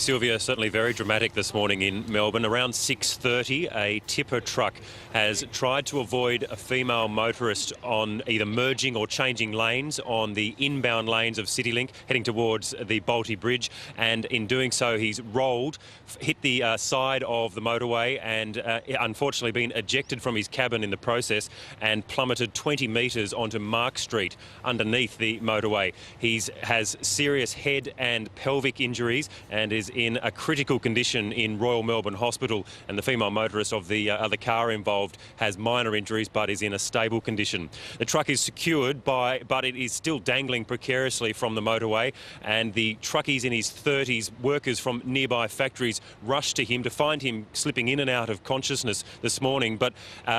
Sylvia, certainly very dramatic this morning in Melbourne. Around 6:30, a tipper truck has tried to avoid a female motorist on either merging or changing lanes on the inbound lanes of CityLink, heading towards the Bolte Bridge. And in doing so, he's rolled, hit the side of the motorway and unfortunately been ejected from his cabin in the process and plummeted 20 metres onto Mark Street underneath the motorway. He has serious head and pelvic injuries and is in a critical condition in Royal Melbourne Hospital, and the female motorist of the other car involved has minor injuries but is in a stable condition. The truck is secured but it is still dangling precariously from the motorway, and the truckies in his 30s, workers from nearby factories, rushed to him to find him slipping in and out of consciousness this morning, but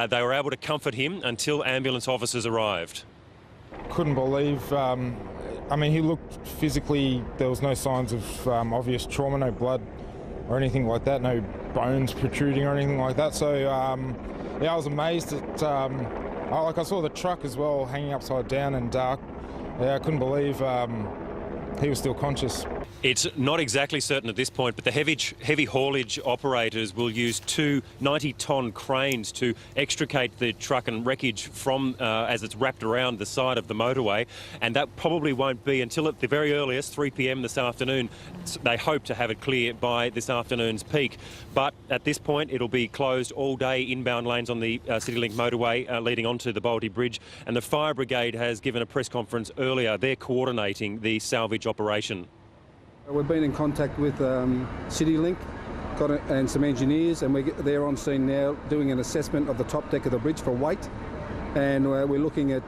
they were able to comfort him until ambulance officers arrived. Couldn't believe, he looked physically, there was no signs of obvious trauma, no blood or anything like that, no bones protruding or anything like that. So, I was amazed at, I saw the truck as well hanging upside down and dark. I couldn't believe he was still conscious. It's not exactly certain at this point, but the heavy haulage operators will use two 90-tonne cranes to extricate the truck and wreckage from as it's wrapped around the side of the motorway, and that probably won't be until at the very earliest 3 p.m. this afternoon. They hope to have it clear by this afternoon's peak, but at this point it'll be closed all day, inbound lanes on the CityLink motorway leading onto the Bolte Bridge, and the fire brigade has given a press conference earlier. They're coordinating the salvage operation. We've been in contact with CityLink and some engineers, and they're on scene now doing an assessment of the top deck of the bridge for weight, and we're looking at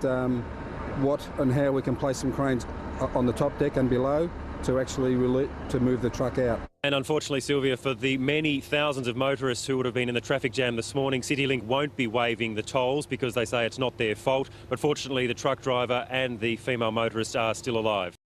what and how we can place some cranes on the top deck and below to actually move the truck out. And unfortunately, Sylvia, for the many thousands of motorists who would have been in the traffic jam this morning, CityLink won't be waiving the tolls because they say it's not their fault. But fortunately, the truck driver and the female motorist are still alive.